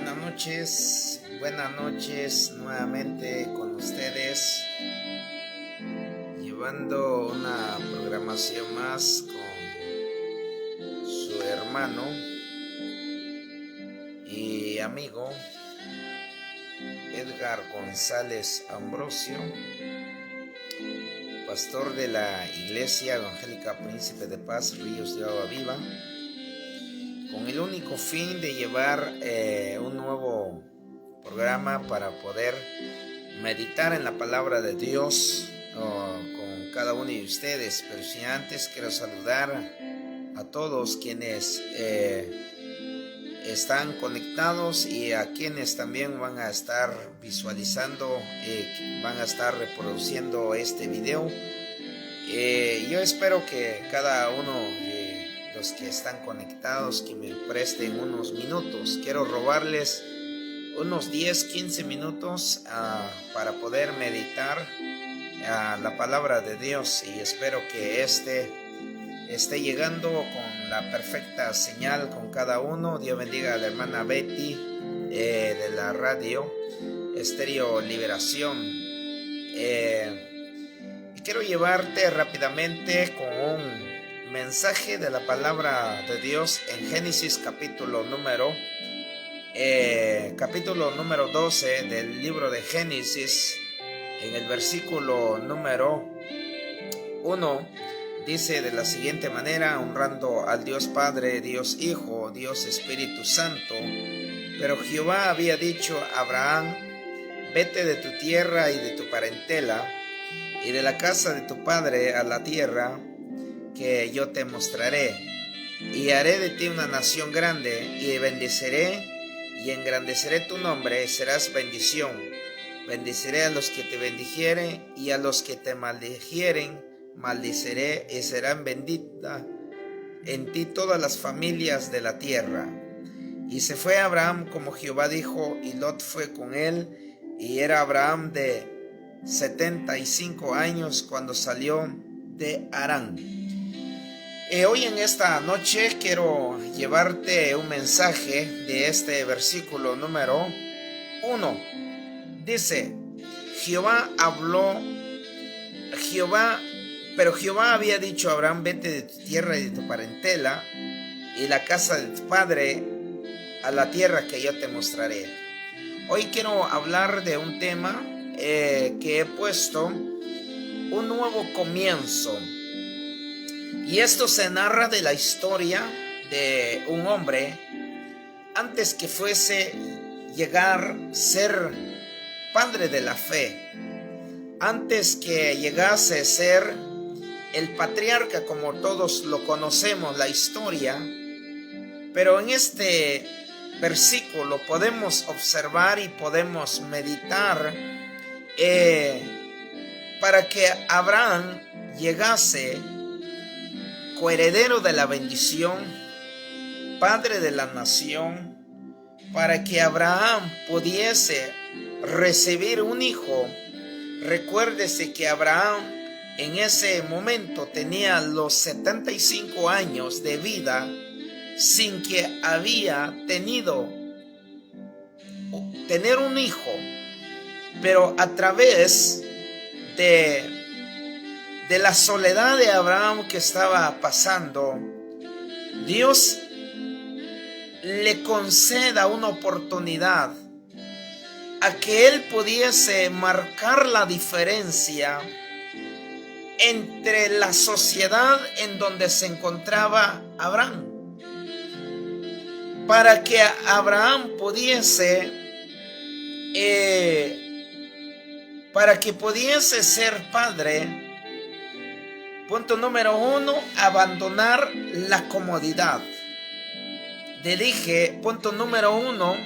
Buenas noches nuevamente con ustedes, llevando una programación más con su hermano y amigo Edgar González Ambrosio, pastor de la Iglesia Evangélica Príncipe de Paz, Ríos de Agua Viva, con el único fin de llevar un nuevo programa para poder meditar en la palabra de Dios con cada uno de ustedes. Pero si antes quiero saludar a todos quienes están conectados y a quienes también van a estar visualizando, van a estar reproduciendo este video. Yo espero que cada uno de los que están conectados que me presten unos minutos. Quiero robarles unos 10-15 minutos para poder meditar la palabra de Dios, y espero que esté llegando con la perfecta señal con cada uno. Dios bendiga a la hermana Betty de la radio Estéreo Liberación. Quiero llevarte rápidamente con un mensaje de la palabra de Dios en Génesis capítulo número 12 del libro de Génesis. En el versículo número 1 dice de la siguiente manera: honrando al Dios Padre, Dios Hijo, Dios Espíritu Santo. Pero Jehová había dicho a Abraham: vete de tu tierra y de tu parentela y de la casa de tu padre a la tierra que yo te mostraré, y haré de ti una nación grande, y bendeciré y engrandeceré tu nombre, serás bendición. Bendeciré a los que te bendijeren, y a los que te maldijeren maldiciré, y serán benditas en ti todas las familias de la tierra. Y se fue Abraham como Jehová dijo, y Lot fue con él, y era Abraham de 75 años cuando salió de Harán. Hoy en esta noche quiero llevarte un mensaje de este versículo número 1. Dice: pero Jehová había dicho a Abraham: vete de tu tierra y de tu parentela y la casa de tu padre a la tierra que yo te mostraré. Hoy quiero hablar de un tema que he puesto: un nuevo comienzo. Y esto se narra de la historia de un hombre antes que fuese llegar a ser padre de la fe, antes que llegase a ser el patriarca como todos lo conocemos, la historia. Pero en este versículo podemos observar y podemos meditar para que Abraham llegase coheredero de la bendición, padre de la nación, para que Abraham pudiese recibir un hijo. Recuérdese que Abraham en ese momento tenía los 75 años de vida sin que había tener un hijo, pero a través de la soledad de Abraham que estaba pasando, Dios le conceda una oportunidad a que él pudiese marcar la diferencia entre la sociedad en donde se encontraba Abraham, para que Abraham pudiese ser padre. Punto número 1, abandonar la comodidad. Le dije, punto número 1,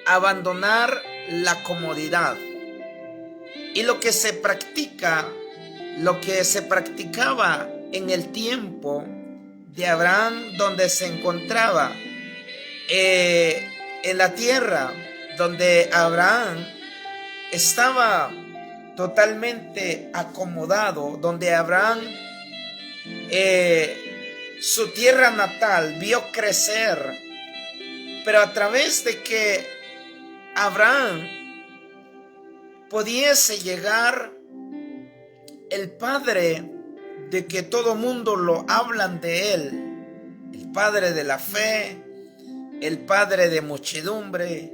abandonar la comodidad. Y lo que se practicaba en el tiempo de Abraham, donde se encontraba en la tierra donde Abraham estaba totalmente acomodado, donde Abraham su tierra natal vio crecer Pero a través de que Abraham pudiese llegar, el padre de que todo mundo lo hablan de él, el padre de la fe, el padre de muchedumbre,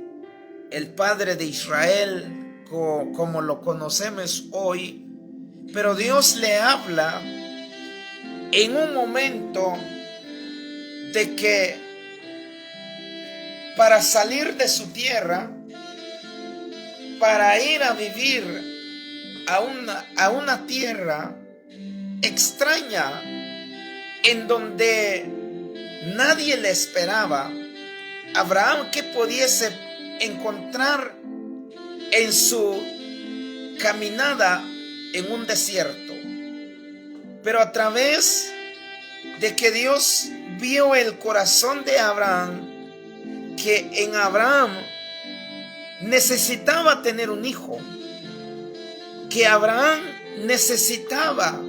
el padre de Israel, como lo conocemos hoy. Pero Dios le habla en un momento de que para salir de su tierra, para ir a vivir a una tierra extraña, en donde nadie le esperaba, Abraham, que pudiese encontrar en su caminada en un desierto. Pero a través de que Dios vio el corazón de Abraham, que en Abraham necesitaba tener un hijo, que Abraham necesitaba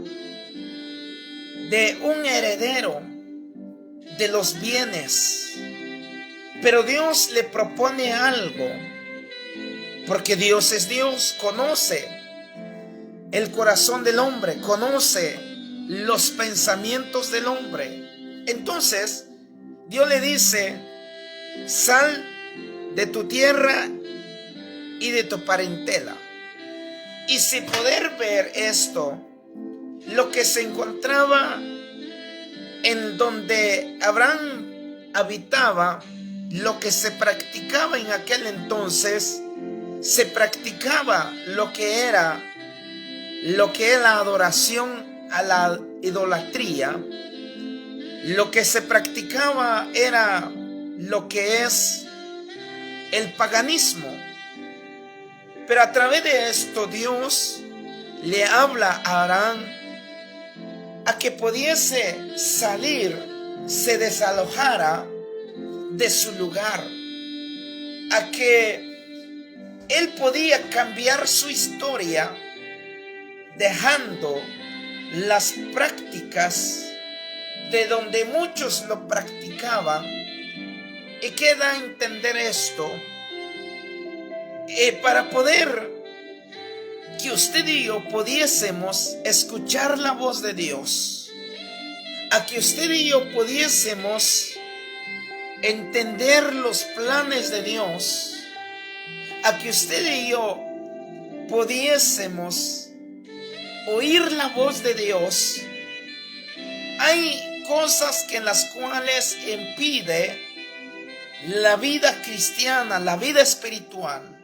de un heredero de los bienes. Pero Dios le propone algo, porque Dios es Dios, conoce el corazón del hombre, conoce los pensamientos del hombre. Entonces Dios le dice: sal de tu tierra y de tu parentela. Y sin poder ver esto, lo que se encontraba en donde Abraham habitaba, lo que se practicaba en aquel entonces, se practicaba lo que era la adoración a la idolatría. Lo que se practicaba era lo que es el paganismo. Pero a través de esto Dios le habla a Abraham a que pudiese salir, se desalojara de su lugar, a que él podía cambiar su historia, dejando las prácticas de donde muchos lo practicaban. Y queda a entender esto, para poder que usted y yo pudiésemos escuchar la voz de Dios, a que usted y yo pudiésemos entender los planes de Dios, a que usted y yo pudiésemos oír la voz de Dios. Hay cosas en las cuales impide la vida cristiana, la vida espiritual.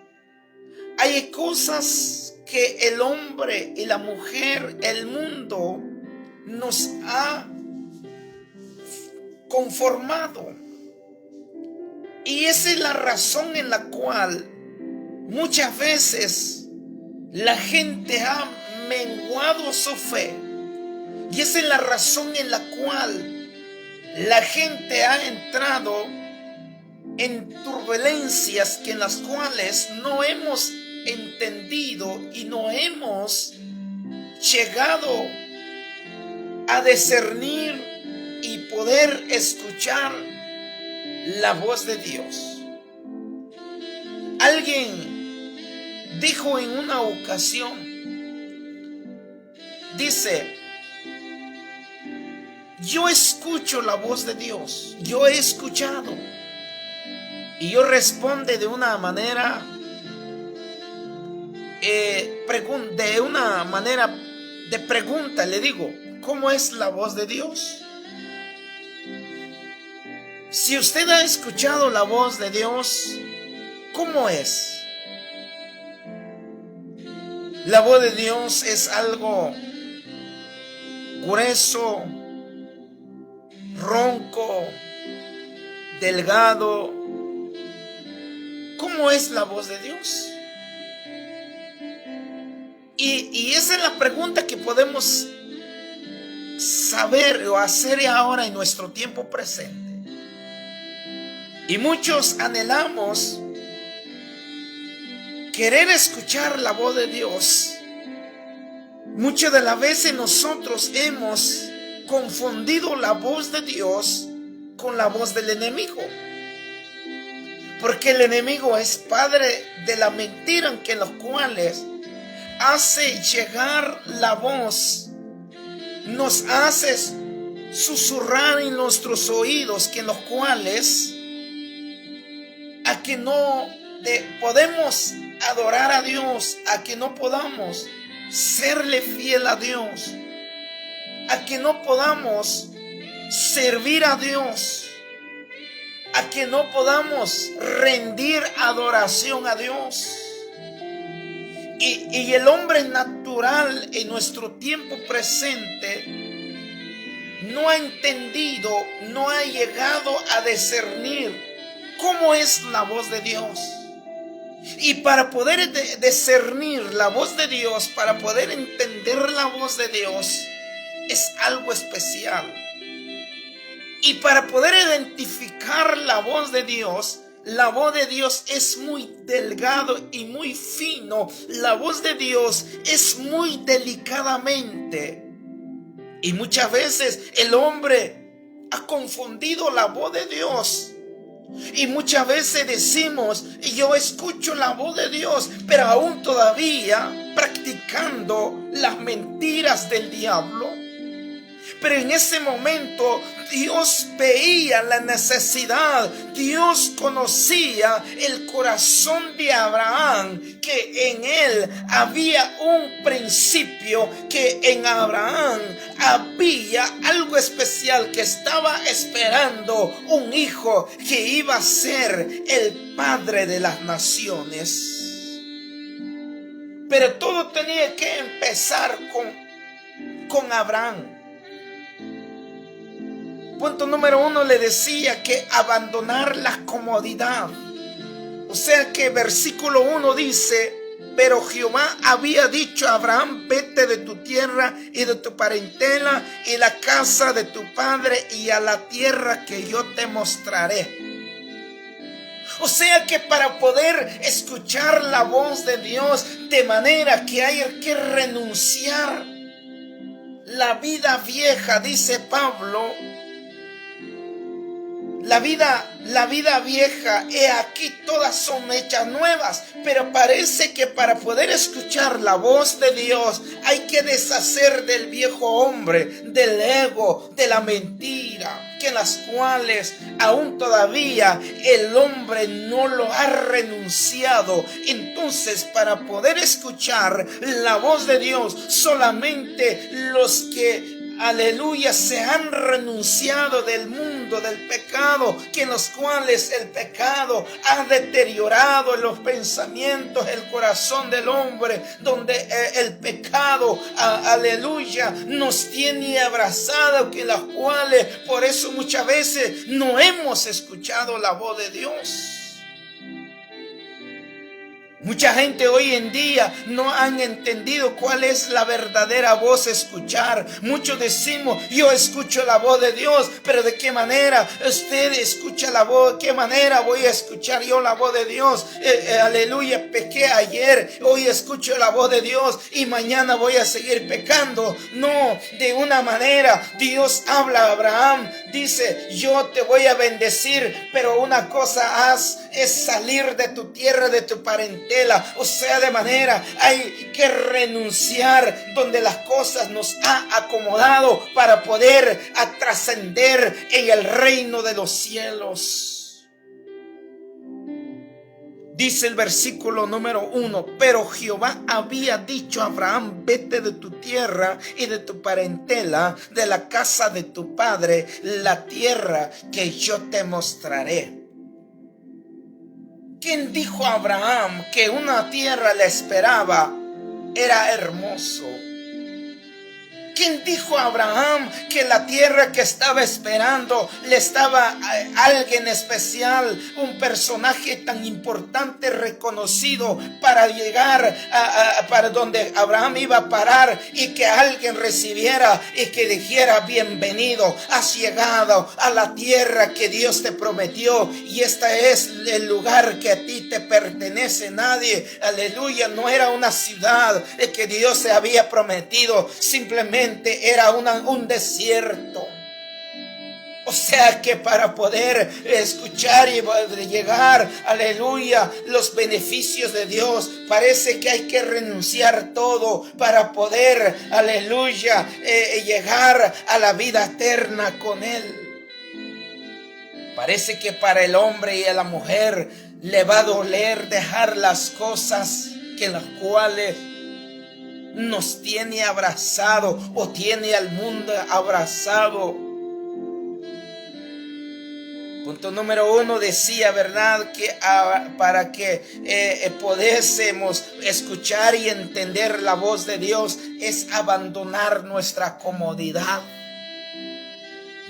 Hay cosas que el hombre y la mujer, el mundo, nos ha conformado. Y esa es la razón en la cual muchas veces la gente ha menguado su fe. Y esa es la razón en la cual la gente ha entrado en turbulencias en las cuales no hemos entendido y no hemos llegado a discernir y poder escuchar la voz de Dios. Alguien dijo en una ocasión, dice: yo escucho la voz de Dios, yo he escuchado. Y yo responde de una manera, de pregunta, le digo: ¿cómo es la voz de Dios? Si usted ha escuchado la voz de Dios, ¿cómo es? La voz de Dios es algo grueso, ronco, delgado. ¿Cómo es la voz de Dios? Y esa es la pregunta que podemos saber o hacer ahora en nuestro tiempo presente. Y muchos anhelamos querer escuchar la voz de Dios. Muchas de las veces nosotros hemos confundido la voz de Dios con la voz del enemigo. Porque el enemigo es padre de la mentira, en que los cuales hace llegar la voz, nos hace susurrar en nuestros oídos, que en los cuales a que no podemos adorar a Dios, a que no podamos serle fiel a Dios, a que no podamos servir a Dios, a que no podamos rendir adoración a Dios. Y el hombre natural en nuestro tiempo presente no ha entendido, no ha llegado a discernir cómo es la voz de Dios. Y para poder discernir la voz de Dios, para poder entender la voz de Dios, es algo especial. Y para poder identificar la voz de Dios es muy delgado y muy fino. La voz de Dios es muy delicadamente. Y muchas veces el hombre ha confundido la voz de Dios. Y muchas veces decimos, yo escucho la voz de Dios, pero aún todavía practicando las mentiras del diablo. Pero en ese momento Dios veía la necesidad, Dios conocía el corazón de Abraham, que en él había un principio, que en Abraham había algo especial, que estaba esperando un hijo que iba a ser el padre de las naciones. Pero todo tenía que empezar con Abraham. Punto número 1, le decía que abandonar la comodidad. O sea que versículo 1 dice, pero Jehová había dicho a Abraham, vete de tu tierra y de tu parentela y la casa de tu padre y a la tierra que yo te mostraré. O sea que para poder escuchar la voz de Dios, de manera que hay que renunciar la vida vieja, dice Pablo. La vida vieja, he aquí todas son hechas nuevas. Pero parece que para poder escuchar la voz de Dios hay que deshacer del viejo hombre, del ego, de la mentira, que las cuales aún todavía el hombre no lo ha renunciado. Entonces, para poder escuchar la voz de Dios, solamente los que aleluya, se han renunciado del mundo, del pecado, que en los cuales el pecado ha deteriorado los pensamientos, el corazón del hombre, donde el pecado, aleluya, nos tiene abrazado, que las cuales por eso muchas veces no hemos escuchado la voz de Dios. Mucha gente hoy en día no han entendido cuál es la verdadera voz a escuchar. Muchos decimos, yo escucho la voz de Dios, pero ¿de qué manera usted escucha la voz? ¿De qué manera voy a escuchar yo la voz de Dios? Aleluya, pequé ayer, hoy escucho la voz de Dios y mañana voy a seguir pecando. No, de una manera Dios habla a Abraham, dice, yo te voy a bendecir, pero una cosa haz, es salir de tu tierra, de tu parentela. O sea, de manera hay que renunciar donde las cosas nos ha acomodado para poder trascender en el reino de los cielos. Dice el versículo número 1, pero Jehová había dicho a Abraham, vete de tu tierra y de tu parentela, de la casa de tu padre, la tierra que yo te mostraré. ¿Quién dijo a Abraham que una tierra le esperaba? Era hermoso. ¿Quién dijo a Abraham que la tierra que estaba esperando le estaba a alguien especial, un personaje tan importante, reconocido para llegar para donde Abraham iba a parar y que alguien recibiera y que dijera, bienvenido, has llegado a la tierra que Dios te prometió y este es el lugar que a ti te pertenece? Nadie, aleluya, no era una ciudad que Dios se había prometido, simplemente era un desierto. O sea que para poder escuchar y llegar, aleluya, los beneficios de Dios, parece que hay que renunciar todo para poder, aleluya, llegar a la vida eterna con Él. Parece que para el hombre y a la mujer le va a doler dejar las cosas que las cuales nos tiene abrazado o tiene al mundo abrazado. Punto número 1 decía, ¿verdad? Que para que pudiésemos escuchar y entender la voz de Dios es abandonar nuestra comodidad.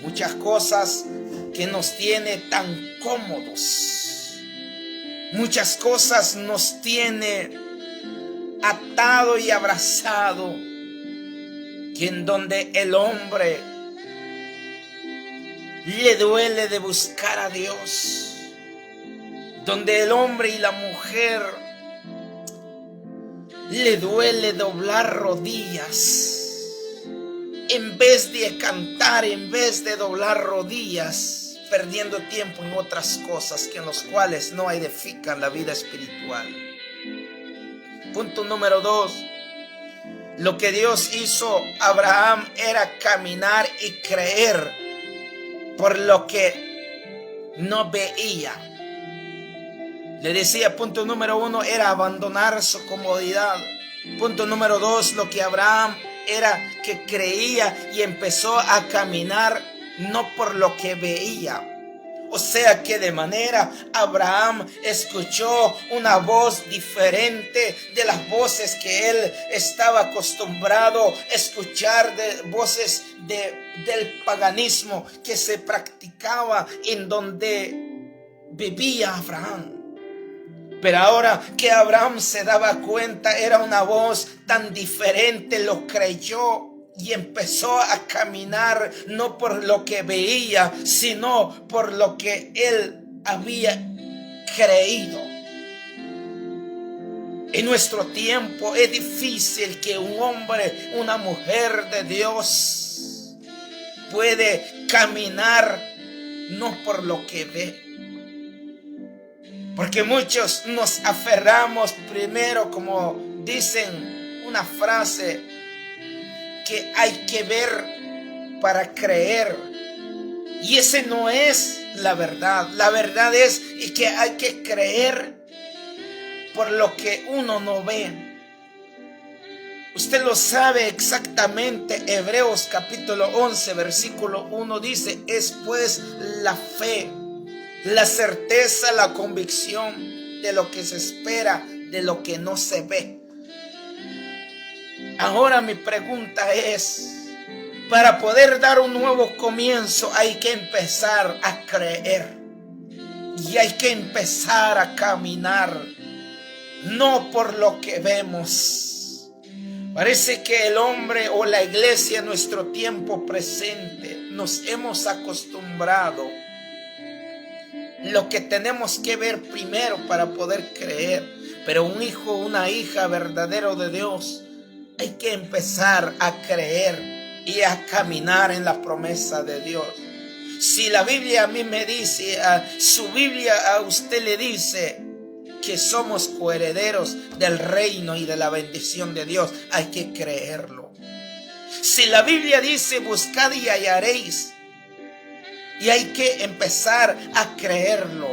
Muchas cosas que nos tiene tan cómodos. Muchas cosas nos tiene atado y abrazado, que en donde el hombre le duele de buscar a Dios, donde el hombre y la mujer le duele doblar rodillas, en vez de cantar, en vez de doblar rodillas, perdiendo tiempo en otras cosas que en los cuales no edifican la vida espiritual. Punto número 2. Lo que Dios hizo a Abraham era caminar y creer por lo que no veía. Le decía, punto número 1 era abandonar su comodidad. Punto número 2, lo que Abraham era que creía y empezó a caminar no por lo que veía. O sea que de manera Abraham escuchó una voz diferente de las voces que él estaba acostumbrado a escuchar, de voces del paganismo que se practicaba en donde vivía Abraham. Pero ahora que Abraham se daba cuenta, era una voz tan diferente, lo creyó. Y empezó a caminar no por lo que veía, sino por lo que él había creído. En nuestro tiempo es difícil que un hombre, una mujer de Dios puede caminar no por lo que ve. Porque muchos nos aferramos primero, como dicen una frase, que hay que ver para creer, y ese no es la verdad. La verdad es que hay que creer por lo que uno no ve. Usted lo sabe exactamente. Hebreos capítulo 11 versículo 1 dice: es pues la fe, la certeza, la convicción de lo que se espera, de lo que no se ve. Ahora mi pregunta es, para poder dar un nuevo comienzo hay que empezar a creer y hay que empezar a caminar, no por lo que vemos. Parece que el hombre o la iglesia en nuestro tiempo presente nos hemos acostumbrado lo que tenemos que ver primero para poder creer. Pero un hijo, una hija verdadero de Dios, hay que empezar a creer y a caminar en la promesa de Dios. Si la Biblia a mí me dice, su Biblia a usted le dice que somos coherederos del reino y de la bendición de Dios, hay que creerlo. Si la Biblia dice buscad y hallaréis, y hay que empezar a creerlo.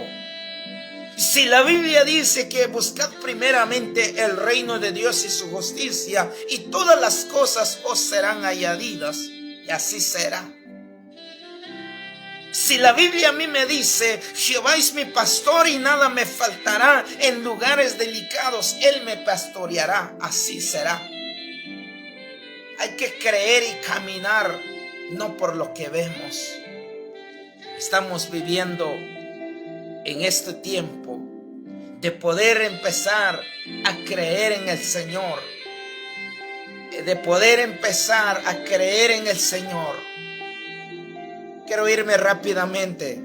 Si la Biblia dice que buscad primeramente el reino de Dios y su justicia, y todas las cosas os serán añadidas, y así será. Si la Biblia a mí me dice, Jehová es mi pastor y nada me faltará, en lugares delicados Él me pastoreará, así será. Hay que creer y caminar, no por lo que vemos. Estamos viviendo en este tiempo de poder empezar a creer en el Señor, de poder empezar a creer en el Señor. Quiero irme rápidamente.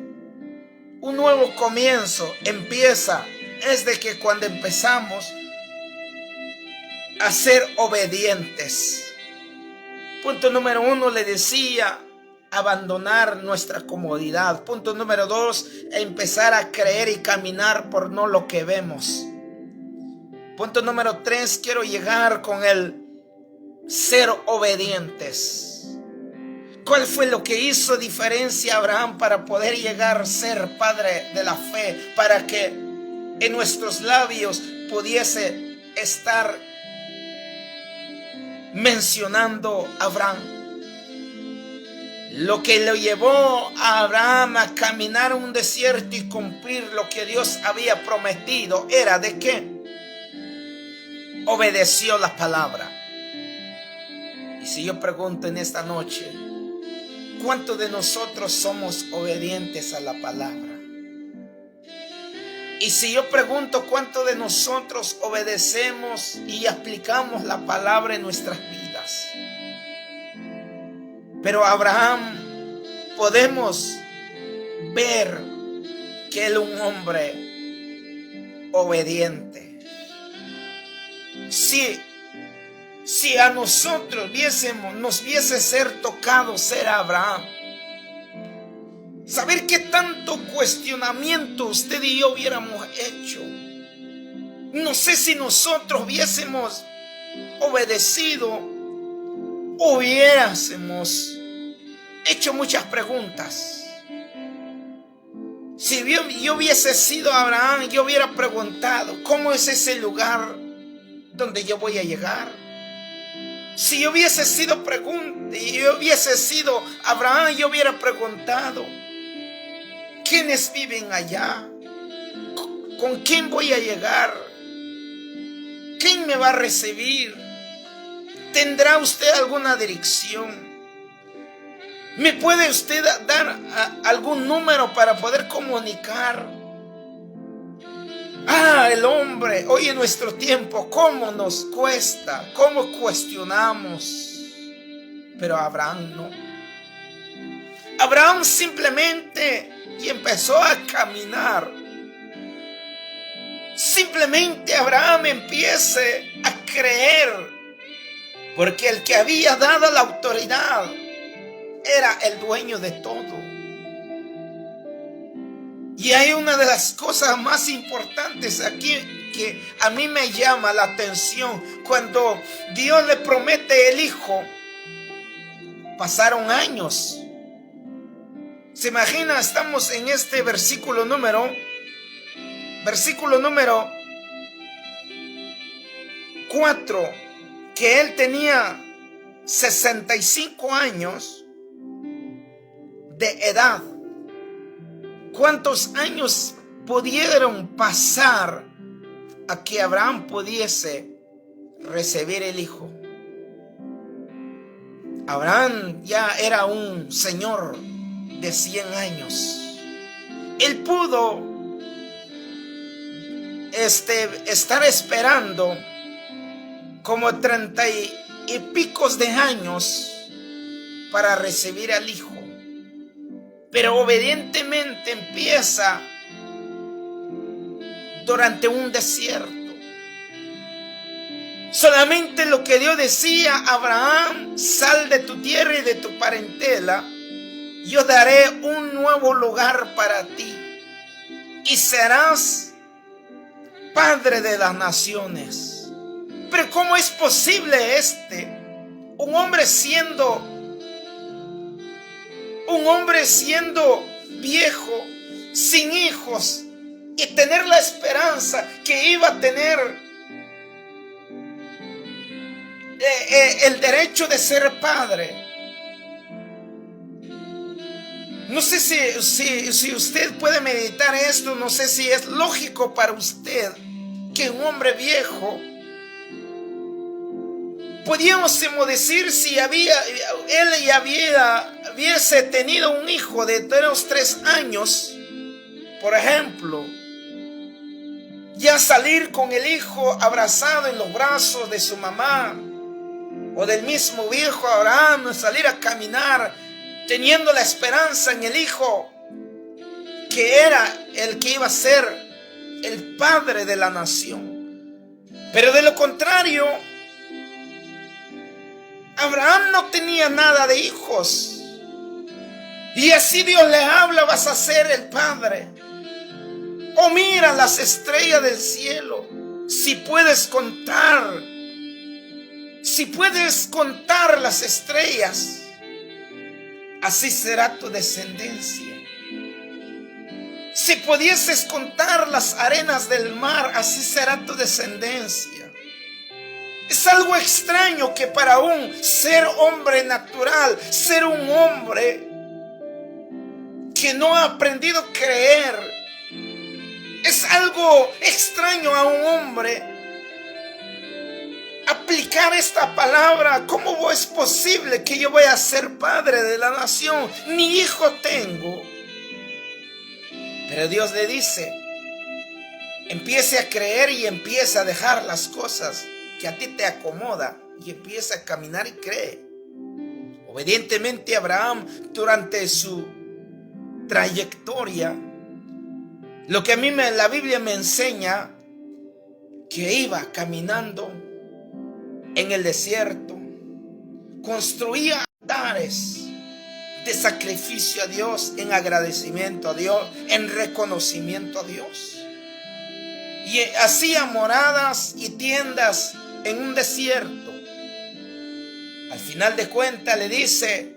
Un nuevo comienzo empieza desde que cuando empezamos a ser obedientes. Punto número 1, le decía abandonar nuestra comodidad. Punto número 2, empezar a creer y caminar por no lo que vemos. Punto número 3, quiero llegar con el ser obedientes. ¿Cuál fue lo que hizo diferencia a Abraham para poder llegar a ser padre de la fe? Para que en nuestros labios pudiese estar mencionando a Abraham. Lo que lo llevó a Abraham a caminar un desierto y cumplir lo que Dios había prometido era de que obedeció la palabra. Y si yo pregunto en esta noche, ¿cuántos de nosotros somos obedientes a la palabra? Y si yo pregunto, ¿cuántos de nosotros obedecemos y aplicamos la palabra en nuestras vidas? Pero Abraham, podemos ver que él es un hombre obediente. Si a nosotros nos hubiese ser tocado ser Abraham, saber qué tanto cuestionamiento usted y yo hubiéramos hecho. No sé si nosotros hubiésemos obedecido, hubiésemos hecho muchas preguntas. Si yo hubiese sido Abraham, yo hubiera preguntado, ¿cómo es ese lugar donde yo voy a llegar? Si yo hubiese sido Abraham, yo hubiera preguntado, ¿quiénes viven allá? ¿Con quién voy a llegar? ¿Quién me va a recibir? ¿Tendrá usted alguna dirección? ¿Me puede usted dar algún número para poder comunicar? El hombre, hoy en nuestro tiempo, ¿cómo nos cuesta? ¿Cómo cuestionamos? Pero Abraham no. Abraham simplemente empezó a caminar. Simplemente Abraham empieza a creer, porque el que había dado la autoridad era el dueño de todo. Y hay una de las cosas más importantes aquí que a mí me llama la atención. Cuando Dios le promete el hijo, pasaron años. ¿Se imagina? Estamos en este versículo número 4, que él tenía 65 años de edad. ¿Cuántos años pudieron pasar a que Abraham pudiese recibir el hijo? Abraham ya era un señor de 100 años. Él pudo estar esperando como 30 y picos de años para recibir al hijo. Pero obedientemente empieza durante un desierto. Solamente lo que Dios decía: Abraham, sal de tu tierra y de tu parentela, yo daré un nuevo lugar para ti y serás padre de las naciones. Pero ¿cómo es posible un hombre siendo viejo, sin hijos, y tener la esperanza que iba a tener el derecho de ser padre? No sé si usted puede meditar esto. No sé si es lógico para usted que un hombre viejo, podíamos decir, si él ya hubiese tenido un hijo de 3 años, por ejemplo, ya salir con el hijo abrazado en los brazos de su mamá, o del mismo viejo Abraham, salir a caminar teniendo la esperanza en el hijo, que era el que iba a ser el padre de la nación. Pero de lo contrario, Abraham no tenía nada de hijos. Y así Dios le habla: vas a ser el padre. Oh, mira las estrellas del cielo. Si puedes contar las estrellas, así será tu descendencia. Si pudieses contar las arenas del mar, así será tu descendencia. Es algo extraño que para un ser hombre natural, ser un hombre que no ha aprendido a creer, es algo extraño a un hombre aplicar esta palabra. ¿Cómo es posible que yo vaya a ser padre de la nación? Ni hijo tengo. Pero Dios le dice: empiece a creer y empiece a dejar las cosas que a ti te acomoda y empieza a caminar y cree. Obedientemente Abraham, durante su trayectoria, lo que a mí la Biblia me enseña, que iba caminando en el desierto, construía altares de sacrificio a Dios, en agradecimiento a Dios, en reconocimiento a Dios, y hacía moradas y tiendas en un desierto. Al final de cuentas le dice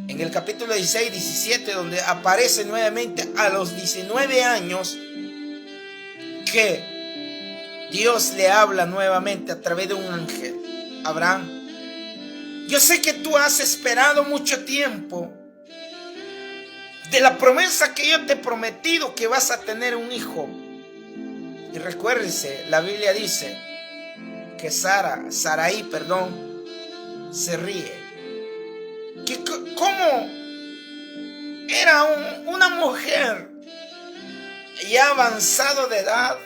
en el capítulo 16, 17, donde aparece nuevamente a los 19 años, que Dios le habla nuevamente a través de un ángel: Abraham, yo sé que tú has esperado mucho tiempo de la promesa que yo te he prometido, que vas a tener un hijo. Y recuérdese, la Biblia dice que Sarai, se ríe. Que cómo era una mujer ya avanzada de edad,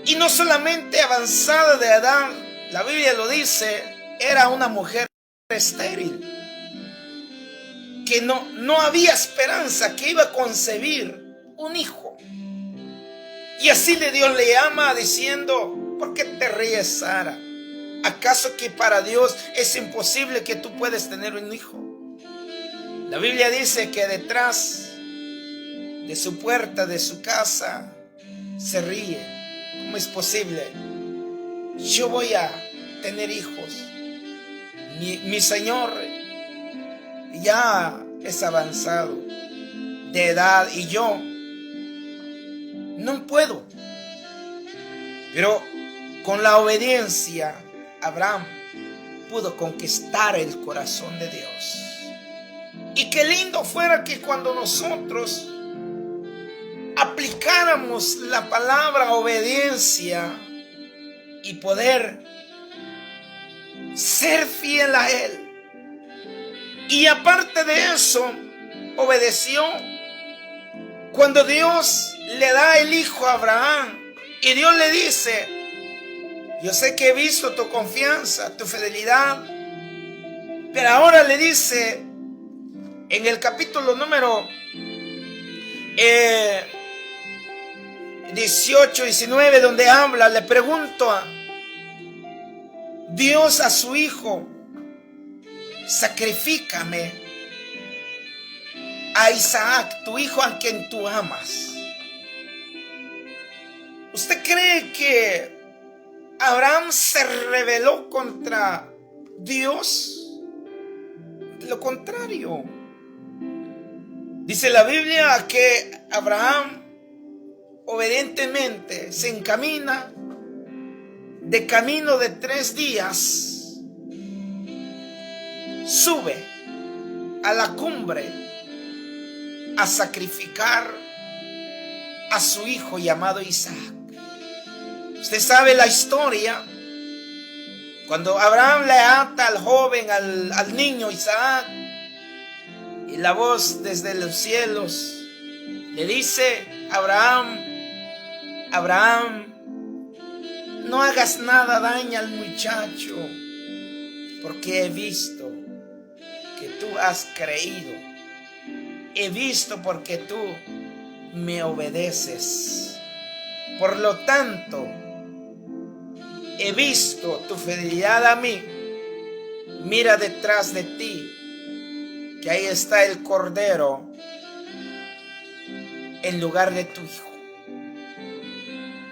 y no solamente avanzada de edad, la Biblia lo dice, era una mujer estéril, que no había esperanza que iba a concebir un hijo. Y así Dios le llama diciendo: ¿por qué te ríes, Sara? ¿Acaso que para Dios es imposible que tú puedas tener un hijo? La Biblia dice que detrás de su puerta, de su casa, se ríe. ¿Cómo es posible? Yo voy a tener hijos. Mi Señor ya es avanzado de edad y yo no puedo. Pero con la obediencia, Abraham pudo conquistar el corazón de Dios. Y qué lindo fuera que cuando nosotros aplicáramos la palabra obediencia y poder ser fiel a Él. Y aparte de eso, obedeció cuando Dios le da el hijo a Abraham. Y Dios le dice: yo sé que he visto tu confianza, tu fidelidad. Pero ahora le dice en el capítulo número 18, 19, donde habla, le pregunto a Dios a su hijo: sacrifícame a Isaac, tu hijo a quien tú amas. ¿Usted cree que Abraham se rebeló contra Dios? Lo contrario. Dice la Biblia que Abraham obedientemente se encamina de camino de 3 días, sube a la cumbre a sacrificar a su hijo llamado Isaac. Usted sabe la historia. Cuando Abraham le ata al joven, al niño Isaac, y la voz desde los cielos le dice: Abraham, no hagas nada daño al muchacho, porque he visto que tú has creído. He visto porque tú me obedeces. Por lo tanto, he visto tu fidelidad a mí. Mira detrás de ti que ahí está el Cordero en lugar de tu Hijo.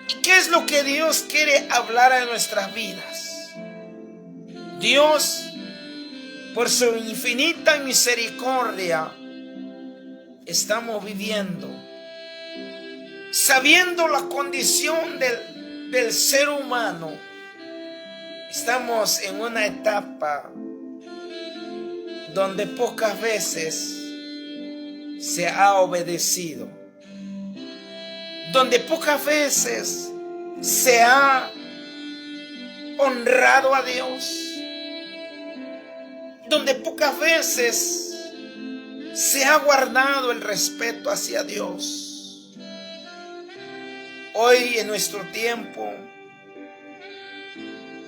¿Y qué es lo que Dios quiere hablar a nuestras vidas? Dios, por su infinita misericordia, estamos viviendo, sabiendo la condición del ser humano. Estamos en una etapa donde pocas veces se ha obedecido, donde pocas veces se ha honrado a Dios, donde pocas veces se ha guardado el respeto hacia Dios. Hoy en nuestro tiempo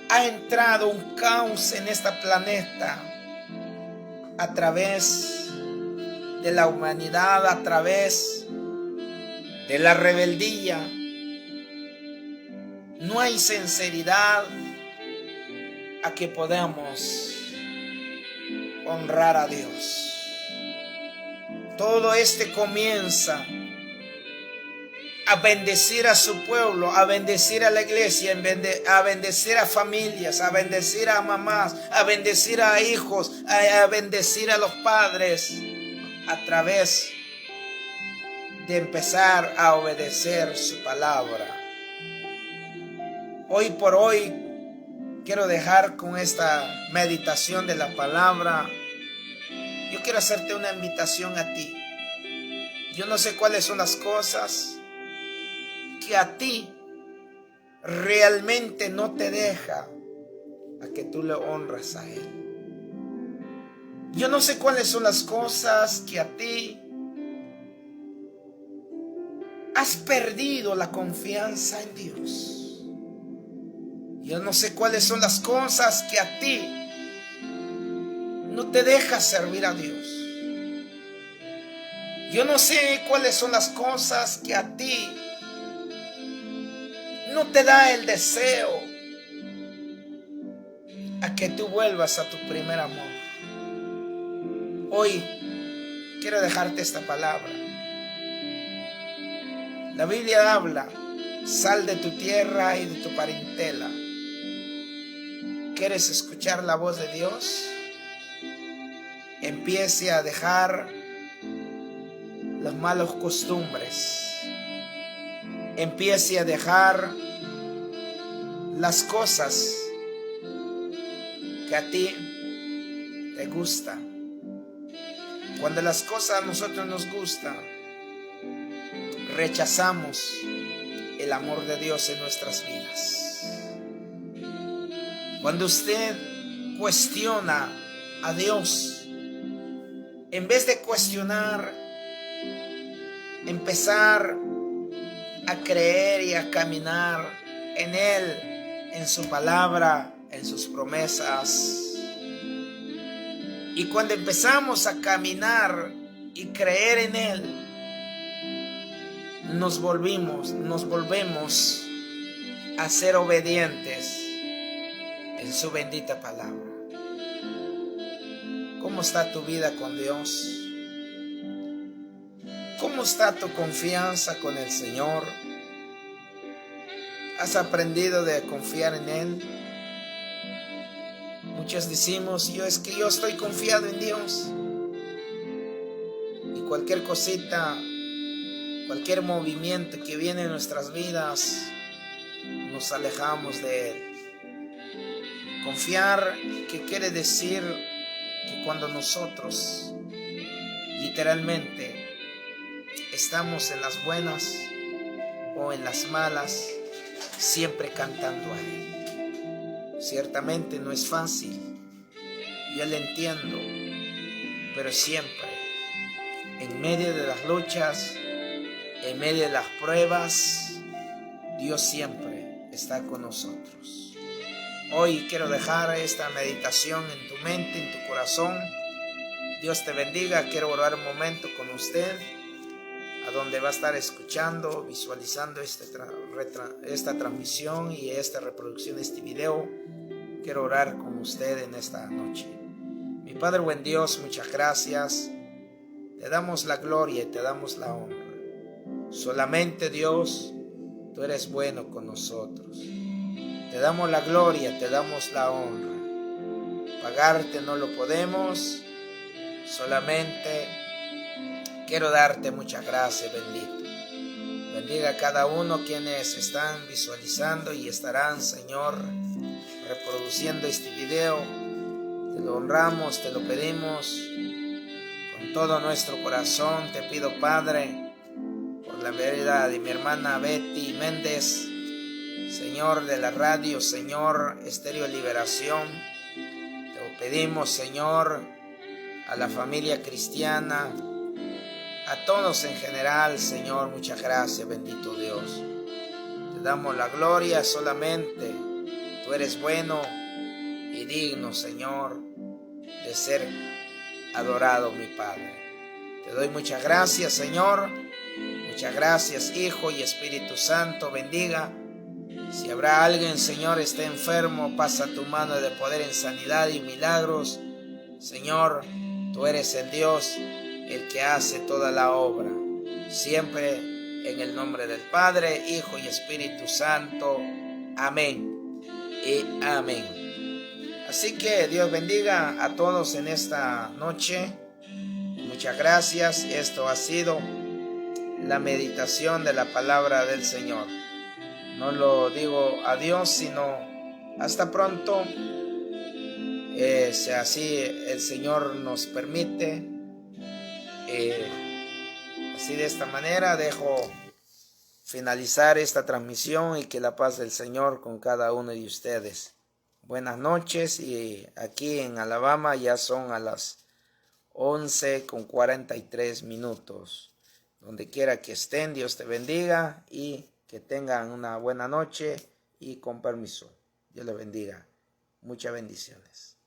ha entrado un caos en este planeta a través de la humanidad, a través de la rebeldía. No hay sinceridad a que podamos honrar a Dios. Todo comienza a bendecir a su pueblo, a bendecir a la iglesia, a bendecir a familias, a bendecir a mamás, a bendecir a hijos, a bendecir a los padres, a través de empezar a obedecer su palabra. Hoy por hoy quiero dejar con esta meditación de la palabra. Yo quiero hacerte una invitación a ti. Yo no sé cuáles son las cosas que a ti realmente no te deja a que tú le honras a Él. Yo no sé cuáles son las cosas que a ti has perdido la confianza en Dios. Yo no sé cuáles son las cosas que a ti no te deja servir a Dios. Yo no sé cuáles son las cosas que a ti no te da el deseo a que tú vuelvas a tu primer amor. Hoy quiero dejarte esta palabra. La Biblia habla: sal de tu tierra y de tu parentela. ¿Quieres escuchar la voz de Dios? Empiece a dejar las malas costumbres. Empiece a dejar las cosas que a ti te gustan. Cuando las cosas a nosotros nos gustan, rechazamos el amor de Dios en nuestras vidas. Cuando usted cuestiona a Dios, en vez de cuestionar, empezar a creer y a caminar en Él, en su palabra, en sus promesas. Y cuando empezamos a caminar y creer en Él, nos volvemos a ser obedientes en su bendita palabra. ¿Cómo está tu vida con Dios? ¿Cómo está tu confianza con el Señor? ¿Has aprendido de confiar en Él? Muchos decimos: yo estoy confiado en Dios. Y cualquier cosita, cualquier movimiento que viene en nuestras vidas, nos alejamos de Él. Confiar, que quiere decir que cuando nosotros literalmente estamos en las buenas o en las malas, siempre cantando a Él. Ciertamente no es fácil, yo lo entiendo, pero siempre, en medio de las luchas, en medio de las pruebas, Dios siempre está con nosotros. Hoy quiero dejar esta meditación en tu mente, en tu corazón. Dios te bendiga. Quiero orar un momento con usted, a donde va a estar escuchando, visualizando esta transmisión y esta reproducción de este video. Quiero orar con usted en esta noche. Mi Mi Padre buen Dios, muchas gracias. Te damos la gloria y te damos la honra. Solamente Dios, tú eres bueno con nosotros. Te damos la gloria, te damos la honra. Pagarte no lo podemos. Solamente quiero darte muchas gracias, bendito. Bendiga a cada uno quienes están visualizando y estarán, Señor, reproduciendo este video. Te lo honramos, te lo pedimos con todo nuestro corazón. Te pido, Padre, por la vida de mi hermana Betty Méndez, Señor, de la radio, Señor, Estéreo Liberación. Te lo pedimos, Señor, a la familia cristiana, a todos en general, Señor, muchas gracias, bendito Dios. Te damos la gloria solamente. Tú eres bueno y digno, Señor, de ser adorado, mi Padre. Te doy muchas gracias, Señor. Muchas gracias, Hijo y Espíritu Santo. Bendiga. Si habrá alguien, Señor, esté enfermo, pasa tu mano de poder en sanidad y milagros. Señor, tú eres el Dios, el que hace toda la obra. Siempre en el nombre del Padre, Hijo y Espíritu Santo. Amén y amén. Así que Dios bendiga a todos en esta noche. Muchas gracias. Esto ha sido la meditación de la palabra del Señor. No lo digo adiós, sino hasta pronto. Si así el Señor nos permite. Así de esta manera dejo finalizar esta transmisión y que la paz del Señor con cada uno de ustedes. Buenas noches, y aquí en Alabama ya son a las 11:43. Donde quiera que estén, Dios te bendiga y que tengan una buena noche, y con permiso, Dios les bendiga. Muchas bendiciones.